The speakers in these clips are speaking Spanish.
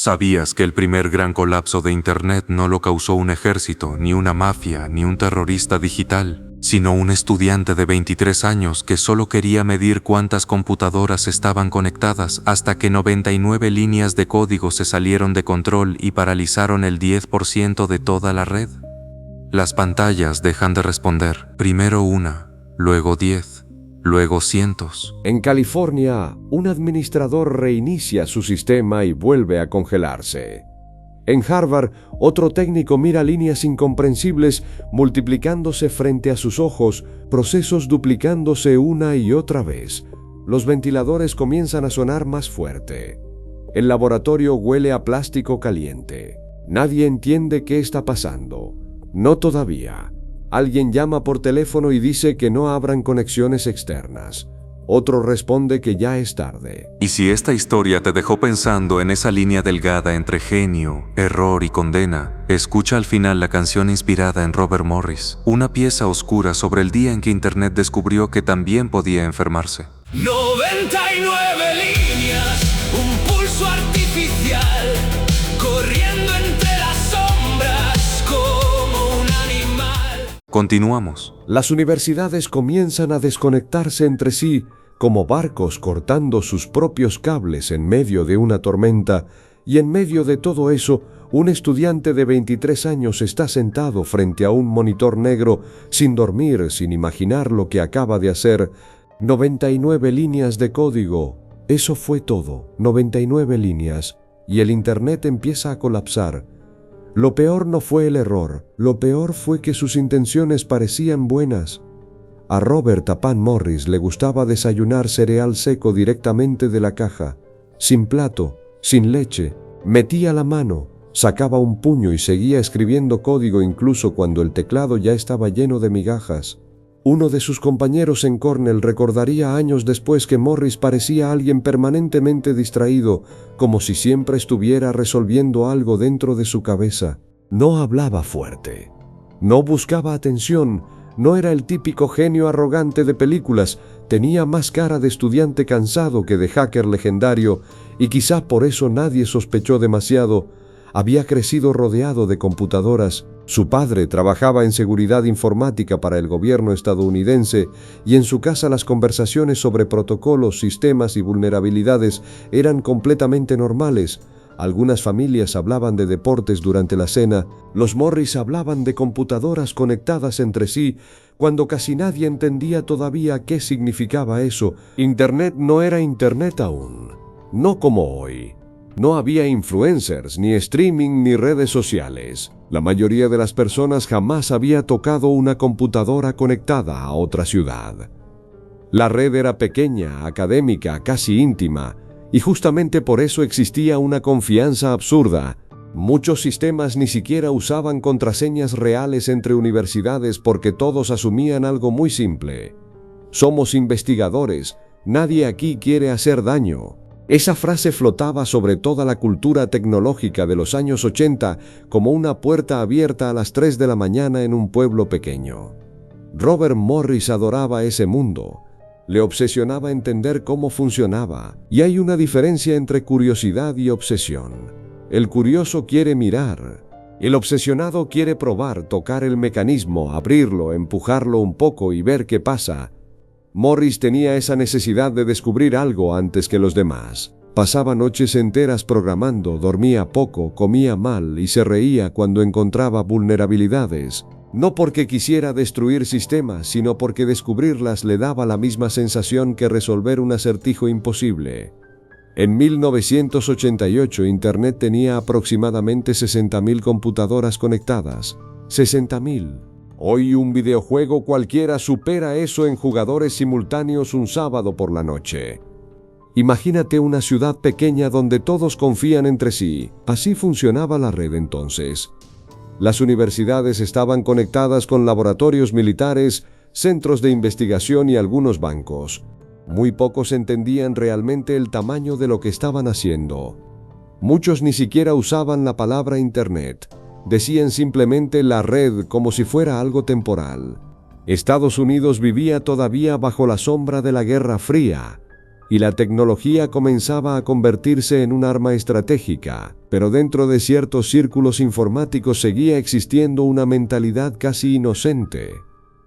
¿Sabías que el primer gran colapso de Internet no lo causó un ejército, ni una mafia, ni un terrorista digital, sino un estudiante de 23 años que solo quería medir cuántas computadoras estaban conectadas hasta que 99 líneas de código se salieron de control y paralizaron el 10% de toda la red? Las pantallas dejan de responder, primero una, luego 10, luego cientos. En California, un administrador reinicia su sistema y vuelve a congelarse. En Harvard, otro técnico mira líneas incomprensibles multiplicándose frente a sus ojos, procesos duplicándose una y otra vez. Los ventiladores comienzan a sonar más fuerte. El laboratorio huele a plástico caliente. Nadie entiende qué está pasando. No todavía. Alguien llama por teléfono y dice que no abran conexiones externas. Otro responde que ya es tarde. Y si esta historia te dejó pensando en esa línea delgada entre genio, error y condena, escucha al final la canción inspirada en Robert Morris, una pieza oscura sobre el día en que Internet descubrió que también podía enfermarse. 99 líneas, un pulso artificial, corriendo entre las sombras como un animal. Continuamos. Las universidades comienzan a desconectarse entre sí, como barcos cortando sus propios cables en medio de una tormenta, y en medio de todo eso, un estudiante de 23 años está sentado frente a un monitor negro, sin dormir, sin imaginar lo que acaba de hacer. 99 líneas de código. Eso fue todo, 99 líneas, y el Internet empieza a colapsar. Lo peor no fue el error, lo peor fue que sus intenciones parecían buenas. A Robert Tapan Morris le gustaba desayunar cereal seco directamente de la caja, sin plato, sin leche. Metía la mano, sacaba un puño y seguía escribiendo código incluso cuando el teclado ya estaba lleno de migajas. Uno de sus compañeros en Cornell recordaría años después que Morris parecía alguien permanentemente distraído, como si siempre estuviera resolviendo algo dentro de su cabeza. No hablaba fuerte, no buscaba atención, no era el típico genio arrogante de películas, tenía más cara de estudiante cansado que de hacker legendario, y quizá por eso nadie sospechó demasiado. Había crecido rodeado de computadoras. Su padre trabajaba en seguridad informática para el gobierno estadounidense y en su casa las conversaciones sobre protocolos, sistemas y vulnerabilidades eran completamente normales. Algunas familias hablaban de deportes durante la cena. Los Morris hablaban de computadoras conectadas entre sí, cuando casi nadie entendía todavía qué significaba eso. Internet no era Internet aún, no como hoy. No había influencers, ni streaming, ni redes sociales. La mayoría de las personas jamás había tocado una computadora conectada a otra ciudad. La red era pequeña, académica, casi íntima, y justamente por eso existía una confianza absurda. Muchos sistemas ni siquiera usaban contraseñas reales entre universidades porque todos asumían algo muy simple. Somos investigadores, nadie aquí quiere hacer daño. Esa frase flotaba sobre toda la cultura tecnológica de los años 80 como una puerta abierta a las 3 de la mañana en un pueblo pequeño. Robert Morris adoraba ese mundo. Le obsesionaba entender cómo funcionaba. Y hay una diferencia entre curiosidad y obsesión. El curioso quiere mirar. El obsesionado quiere probar, tocar el mecanismo, abrirlo, empujarlo un poco y ver qué pasa. Morris tenía esa necesidad de descubrir algo antes que los demás. Pasaba noches enteras programando, dormía poco, comía mal y se reía cuando encontraba vulnerabilidades. No porque quisiera destruir sistemas, sino porque descubrirlas le daba la misma sensación que resolver un acertijo imposible. En 1988, Internet tenía aproximadamente 60.000 computadoras conectadas. 60.000. Hoy un videojuego cualquiera supera eso en jugadores simultáneos un sábado por la noche. Imagínate una ciudad pequeña donde todos confían entre sí. Así funcionaba la red entonces. Las universidades estaban conectadas con laboratorios militares, centros de investigación y algunos bancos. Muy pocos entendían realmente el tamaño de lo que estaban haciendo. Muchos ni siquiera usaban la palabra Internet. Decían simplemente la red como si fuera algo temporal. Estados Unidos vivía todavía bajo la sombra de la Guerra Fría. y la tecnología comenzaba a convertirse en un arma estratégica, pero dentro de ciertos círculos informáticos seguía existiendo una mentalidad casi inocente.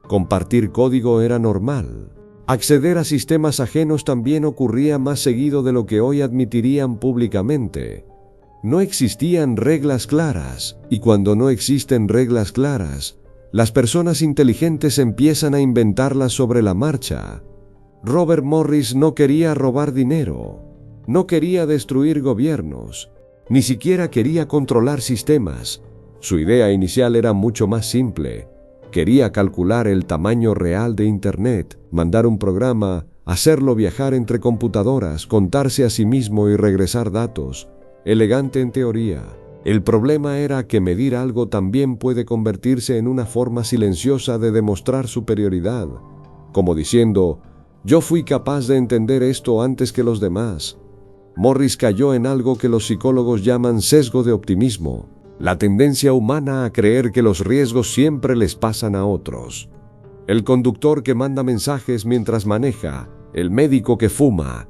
Compartir código era normal. Acceder a sistemas ajenos también ocurría más seguido de lo que hoy admitirían públicamente. No existían reglas claras, y cuando no existen reglas claras, las personas inteligentes empiezan a inventarlas sobre la marcha. Robert Morris no quería robar dinero, no quería destruir gobiernos, ni siquiera quería controlar sistemas. Su idea inicial era mucho más simple. Quería calcular el tamaño real de Internet, mandar un programa, hacerlo viajar entre computadoras, contarse a sí mismo y regresar datos. Elegante en teoría. El problema era que medir algo también puede convertirse en una forma silenciosa de demostrar superioridad, como diciendo: yo fui capaz de entender esto antes que los demás. Morris cayó en algo que los psicólogos llaman sesgo de optimismo, la tendencia humana a creer que los riesgos siempre les pasan a otros. El conductor que manda mensajes mientras maneja, el médico que fuma,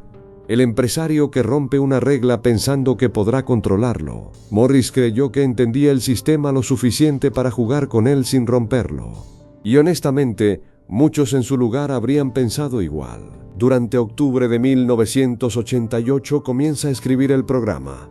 el empresario que rompe una regla pensando que podrá controlarlo. Morris creyó que entendía el sistema lo suficiente para jugar con él sin romperlo. Y honestamente, muchos en su lugar habrían pensado igual. Durante octubre de 1988 comienza a escribir el programa.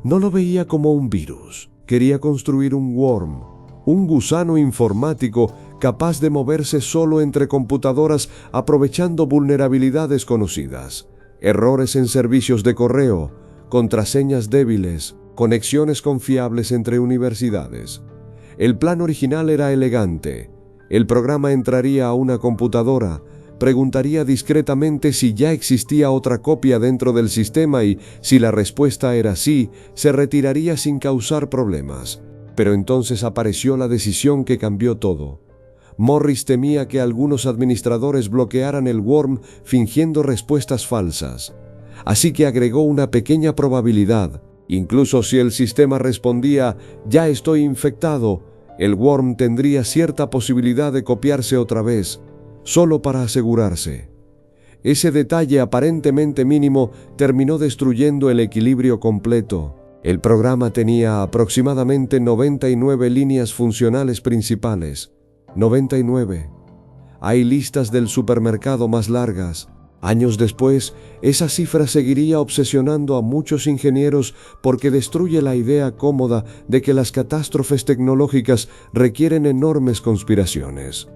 No lo veía como un virus. Quería construir un worm, un gusano informático capaz de moverse solo entre computadoras aprovechando vulnerabilidades conocidas, errores en servicios de correo, contraseñas débiles, conexiones confiables entre universidades. El plan original era elegante. El programa entraría a una computadora, preguntaría discretamente si ya existía otra copia dentro del sistema y, si la respuesta era sí, se retiraría sin causar problemas. Pero entonces apareció la decisión que cambió todo. Morris temía que algunos administradores bloquearan el worm fingiendo respuestas falsas. Así que agregó una pequeña probabilidad. Incluso si el sistema respondía «ya estoy infectado», el worm tendría cierta posibilidad de copiarse otra vez, solo para asegurarse. Ese detalle aparentemente mínimo terminó destruyendo el equilibrio completo. El programa tenía aproximadamente 99 líneas funcionales principales. 99. Hay listas del supermercado más largas. Años después, esa cifra seguiría obsesionando a muchos ingenieros porque destruye la idea cómoda de que las catástrofes tecnológicas requieren enormes conspiraciones.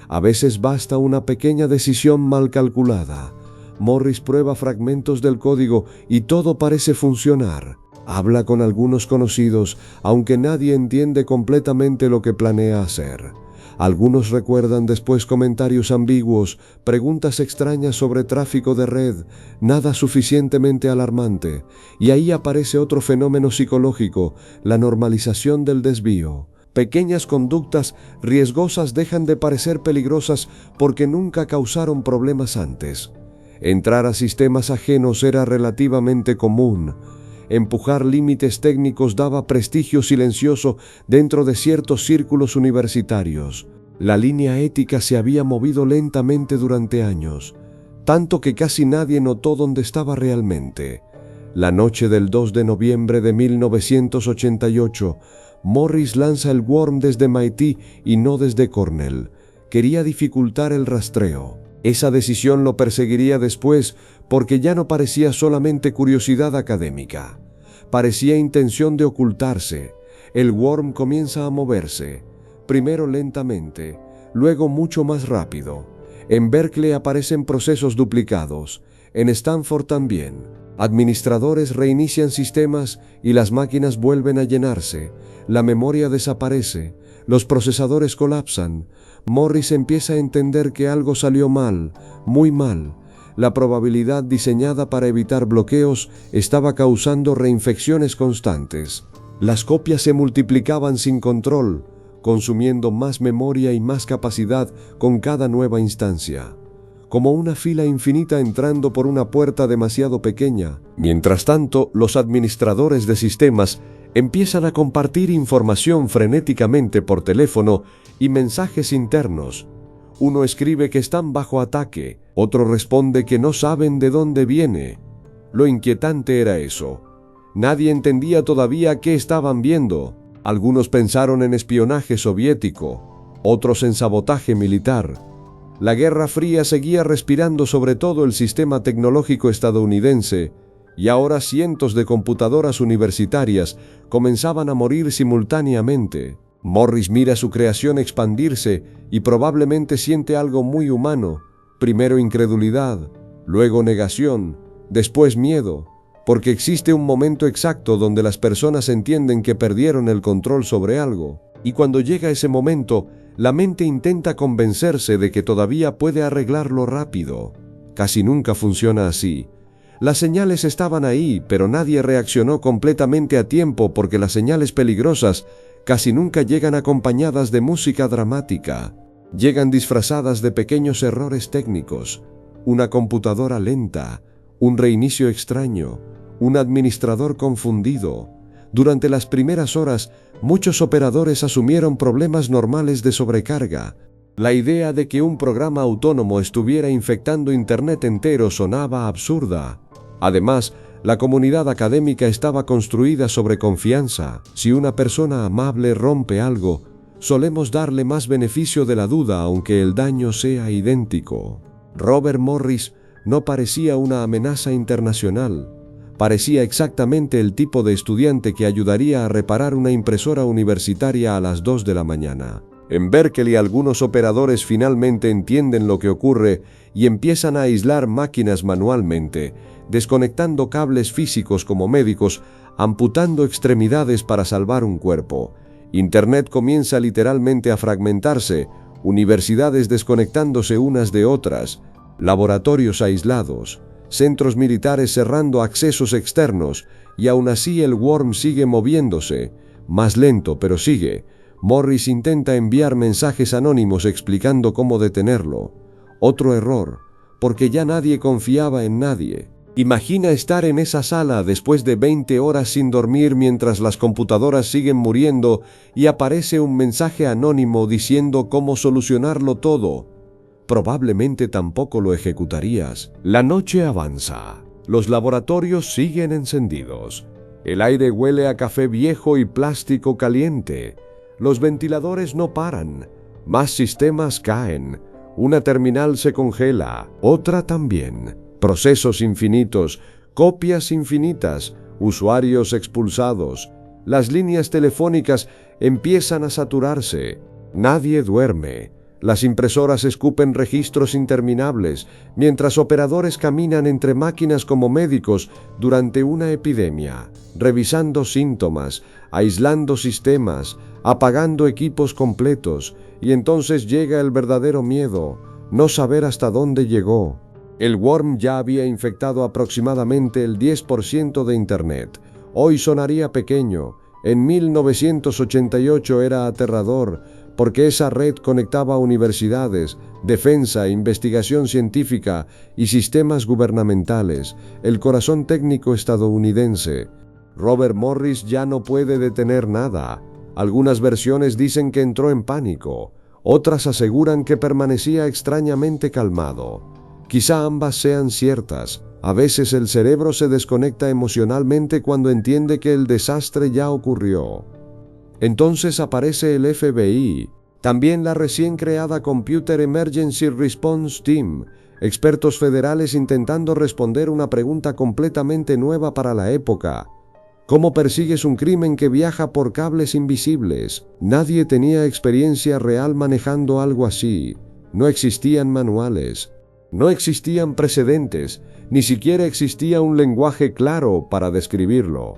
A veces basta una pequeña decisión mal calculada. Morris prueba fragmentos del código y todo parece funcionar. Habla con algunos conocidos, aunque nadie entiende completamente lo que planea hacer. Algunos recuerdan después comentarios ambiguos, preguntas extrañas sobre tráfico de red, nada suficientemente alarmante. Y ahí aparece otro fenómeno psicológico, la normalización del desvío. Pequeñas conductas riesgosas dejan de parecer peligrosas porque nunca causaron problemas antes. Entrar a sistemas ajenos era relativamente común. Empujar límites técnicos daba prestigio silencioso dentro de ciertos círculos universitarios. La línea ética se había movido lentamente durante años, tanto que casi nadie notó dónde estaba realmente. La noche del 2 de noviembre de 1988, Morris lanza el worm desde MIT y no desde Cornell. Quería dificultar el rastreo. Esa decisión lo perseguiría después porque ya no parecía solamente curiosidad académica. Parecía intención de ocultarse. El worm comienza a moverse, primero lentamente, luego mucho más rápido. En Berkeley aparecen procesos duplicados, en Stanford también. Administradores reinician sistemas y las máquinas vuelven a llenarse. La memoria desaparece, los procesadores colapsan. Morris empieza a entender que algo salió mal, muy mal. La probabilidad diseñada para evitar bloqueos estaba causando reinfecciones constantes. Las copias se multiplicaban sin control, consumiendo más memoria y más capacidad con cada nueva instancia, como una fila infinita entrando por una puerta demasiado pequeña. Mientras tanto, los administradores de sistemas empiezan a compartir información frenéticamente por teléfono y mensajes internos. Uno escribe que están bajo ataque, Otro responde que no saben de dónde viene. Lo inquietante era eso. Nadie entendía todavía qué estaban viendo. Algunos pensaron en espionaje soviético, otros en sabotaje militar. La Guerra Fría seguía respirando sobre todo el sistema tecnológico estadounidense, y ahora cientos de computadoras universitarias comenzaban a morir simultáneamente. Morris mira su creación expandirse y probablemente siente algo muy humano. Primero incredulidad, luego negación, después miedo, porque existe un momento exacto donde las personas entienden que perdieron el control sobre algo, y cuando llega ese momento, la mente intenta convencerse de que todavía puede arreglarlo rápido. Casi nunca funciona así. Las señales estaban ahí, pero nadie reaccionó completamente a tiempo porque las señales peligrosas casi nunca llegan acompañadas de música dramática. Llegan disfrazadas de pequeños errores técnicos, una computadora lenta, un reinicio extraño, un administrador confundido. Durante las primeras horas, muchos operadores asumieron problemas normales de sobrecarga. La idea de que un programa autónomo estuviera infectando Internet entero sonaba absurda. Además, la comunidad académica estaba construida sobre confianza. Si una persona amable rompe algo, solemos darle más beneficio de la duda aunque el daño sea idéntico. Robert Morris no parecía una amenaza internacional. Parecía exactamente el tipo de estudiante que ayudaría a reparar una impresora universitaria a las 2 de la mañana. En Berkeley algunos operadores finalmente entienden lo que ocurre y empiezan a aislar máquinas manualmente, desconectando cables físicos como médicos, amputando extremidades para salvar un cuerpo. Internet comienza literalmente a fragmentarse, universidades desconectándose unas de otras, laboratorios aislados, centros militares cerrando accesos externos, y aún así el worm sigue moviéndose, más lento pero sigue. Morris intenta enviar mensajes anónimos explicando cómo detenerlo. Otro error, porque ya nadie confiaba en nadie. Imagina estar en esa sala después de 20 horas sin dormir mientras las computadoras siguen muriendo y aparece un mensaje anónimo diciendo cómo solucionarlo todo. Probablemente tampoco lo ejecutarías. La noche avanza. Los laboratorios siguen encendidos. El aire huele a café viejo y plástico caliente. Los ventiladores no paran. Más sistemas caen. Una terminal se congela. Otra también. Procesos infinitos. Copias infinitas. Usuarios expulsados. Las líneas telefónicas empiezan a saturarse. Nadie duerme. Las impresoras escupen registros interminables, mientras operadores caminan entre máquinas como médicos durante una epidemia, revisando síntomas, aislando sistemas, apagando equipos completos, y entonces llega el verdadero miedo, no saber hasta dónde llegó. El worm ya había infectado aproximadamente el 10% de Internet. Hoy sonaría pequeño. En 1988 era aterrador, porque esa red conectaba universidades, defensa, investigación científica y sistemas gubernamentales, el corazón técnico estadounidense. Robert Morris ya no puede detener nada. Algunas versiones dicen que entró en pánico, otras aseguran que permanecía extrañamente calmado. Quizá ambas sean ciertas. A veces el cerebro se desconecta emocionalmente cuando entiende que el desastre ya ocurrió. Entonces aparece el FBI, también la recién creada Computer Emergency Response Team, expertos federales intentando responder una pregunta completamente nueva para la época. ¿Cómo persigues un crimen que viaja por cables invisibles? Nadie tenía experiencia real manejando algo así. No existían manuales, no existían precedentes, ni siquiera existía un lenguaje claro para describirlo.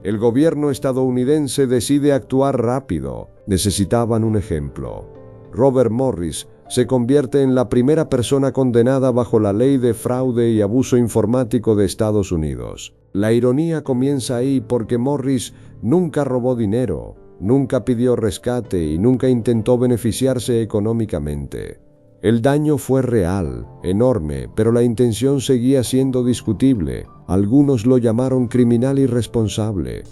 El gobierno estadounidense decide actuar rápido. Necesitaban un ejemplo. Robert Morris se convierte en la primera persona condenada bajo la ley de fraude y abuso informático de Estados Unidos. La ironía comienza ahí porque Morris nunca robó dinero, nunca pidió rescate y nunca intentó beneficiarse económicamente. El daño fue real, enorme, pero la intención seguía siendo discutible. Algunos lo llamaron criminal irresponsable.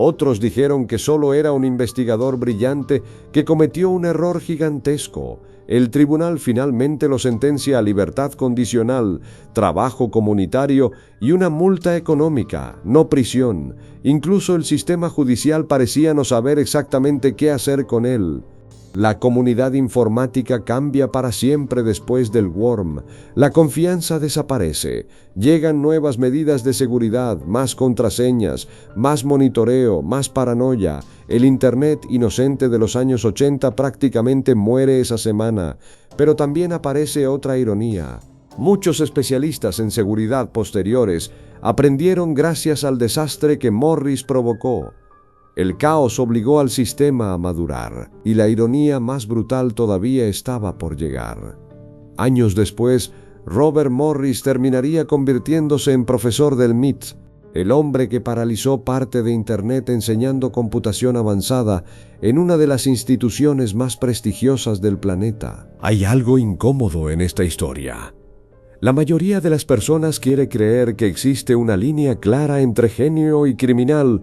Otros dijeron que solo era un investigador brillante que cometió un error gigantesco. El tribunal finalmente lo sentencia a libertad condicional, trabajo comunitario y una multa económica, no prisión. Incluso el sistema judicial parecía no saber exactamente qué hacer con él. La comunidad informática cambia para siempre después del Worm. La confianza desaparece. Llegan nuevas medidas de seguridad, más contraseñas, más monitoreo, más paranoia. El Internet inocente de los años 80 prácticamente muere esa semana. Pero también aparece otra ironía. Muchos especialistas en seguridad posteriores aprendieron gracias al desastre que Morris provocó. El caos obligó al sistema a madurar, y la ironía más brutal todavía estaba por llegar. Años después, Robert Morris terminaría convirtiéndose en profesor del MIT, el hombre que paralizó parte de Internet enseñando computación avanzada en una de las instituciones más prestigiosas del planeta. Hay algo incómodo en esta historia. La mayoría de las personas quiere creer que existe una línea clara entre genio y criminal,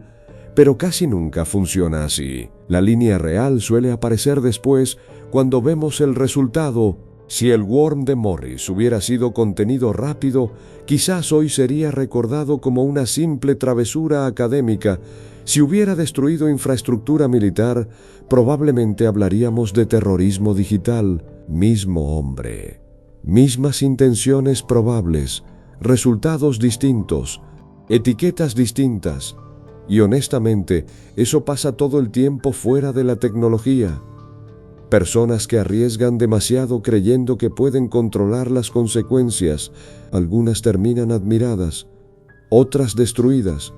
pero casi nunca funciona así. La línea real suele aparecer después, cuando vemos el resultado. Si el Worm de Morris hubiera sido contenido rápido, quizás hoy sería recordado como una simple travesura académica. Si hubiera destruido infraestructura militar, probablemente hablaríamos de terrorismo digital. Mismo hombre, mismas intenciones probables, resultados distintos, etiquetas distintas. Y honestamente, eso pasa todo el tiempo fuera de la tecnología. Personas que arriesgan demasiado creyendo que pueden controlar las consecuencias. Algunas terminan admiradas, otras destruidas.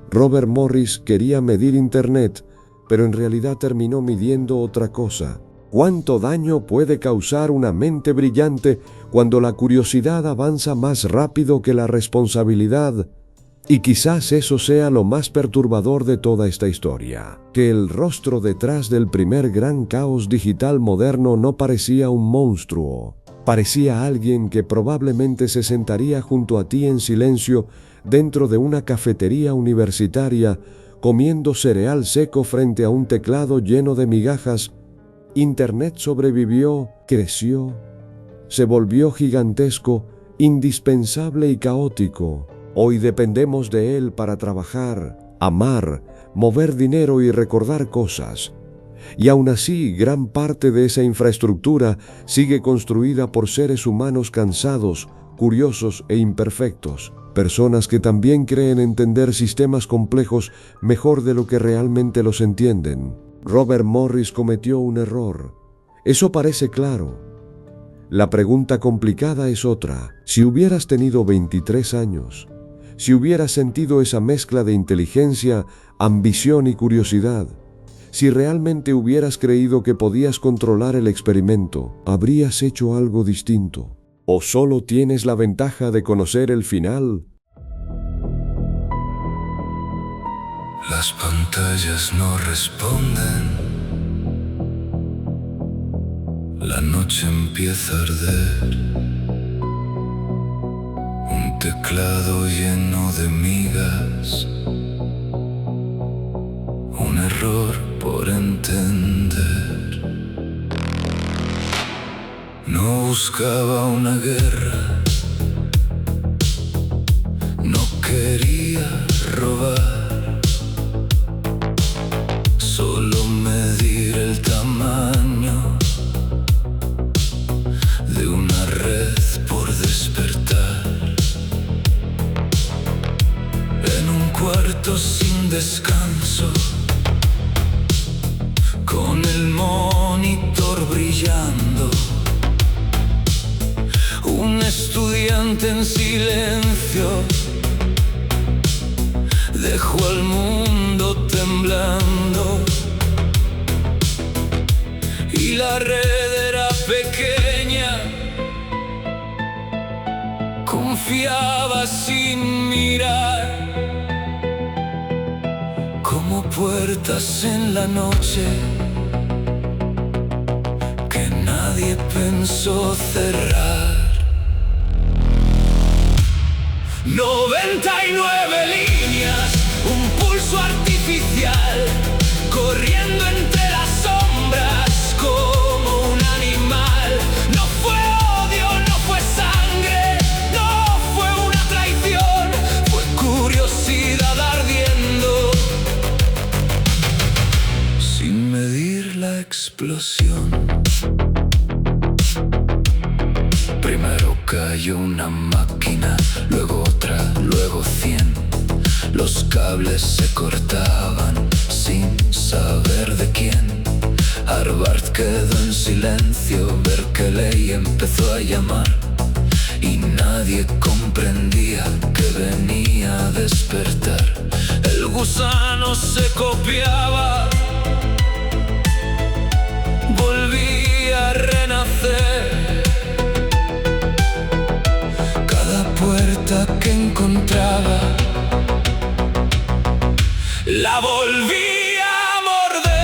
Robert Morris quería medir Internet, pero en realidad terminó midiendo otra cosa. ¿Cuánto daño puede causar una mente brillante cuando la curiosidad avanza más rápido que la responsabilidad? Y quizás eso sea lo más perturbador de toda esta historia, que el rostro detrás del primer gran caos digital moderno no parecía un monstruo. Parecía alguien que probablemente se sentaría junto a ti en silencio dentro de una cafetería universitaria, comiendo cereal seco frente a un teclado lleno de migajas. Internet sobrevivió, creció, se volvió gigantesco, indispensable y caótico. Hoy dependemos de él para trabajar, amar, mover dinero y recordar cosas. Y aún así, gran parte de esa infraestructura sigue construida por seres humanos cansados, curiosos e imperfectos. Personas que también creen entender sistemas complejos mejor de lo que realmente los entienden. Robert Morris cometió un error. Eso parece claro. La pregunta complicada es otra. Si hubieras tenido 23 años, si hubieras sentido esa mezcla de inteligencia, ambición y curiosidad, si realmente hubieras creído que podías controlar el experimento, ¿habrías hecho algo distinto? ¿O solo tienes la ventaja de conocer el final? Las pantallas no responden. La noche empieza a arder. Un teclado lleno de migas. Un error por entender. No buscaba una guerra. No quería robar. Solo medir el tamaño de una red por despertar. En un cuarto sin descanso, con el monitor brillando, un estudiante en silencio dejó al mundo temblando. Y la red era pequeña, confiaba sin mirar, como puertas en la noche que nadie pensó cerrar. 99 líneas, un pulso artificial, corriendo entre las sombras como un animal. No fue odio, no fue sangre, no fue una traición, fue curiosidad ardiendo. Sin medir la explosión, primero cayó una máquina, luego otra, luego 100. Los cables se cortaban sin saber de quién. Harvard quedó en silencio, Berkeley empezó a llamar y nadie comprendía que venía a despertar. El gusano se copiaba, volvía a renacer. Cada puerta que encontraba la volvía a morder.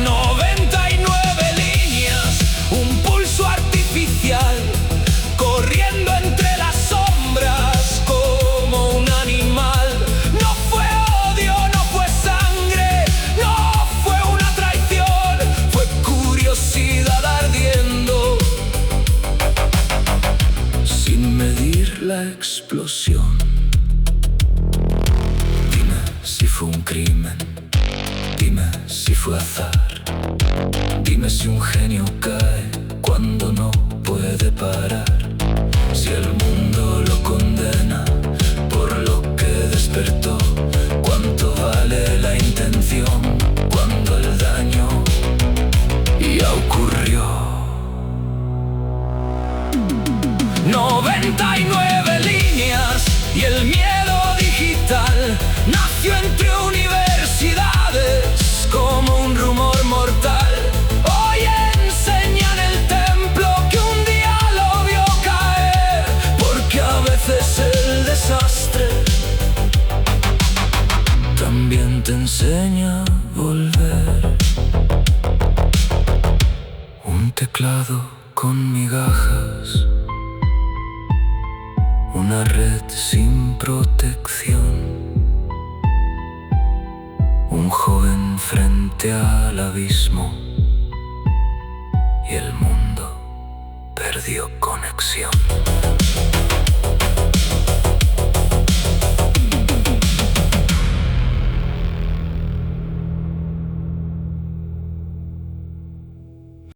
99 líneas, un pulso artificial, corriendo entre las sombras como un animal. No fue odio, no fue sangre, no fue una traición, fue curiosidad ardiendo. Sin medir la explosión, si fue un crimen, dime si fue azar. Dime si un genio cae cuando no puede parar. Si el mundo lo condena por lo que despertó, ¿cuánto vale la intención cuando el daño ya ocurrió? 99 líneas y el miedo digital nació entre universidades como un rumor mortal. Hoy enseñan el templo que un día lo vio caer, porque a veces el desastre también te enseña a volver. Un teclado con migajas, una red sin protección, un joven frente al abismo y el mundo perdió conexión.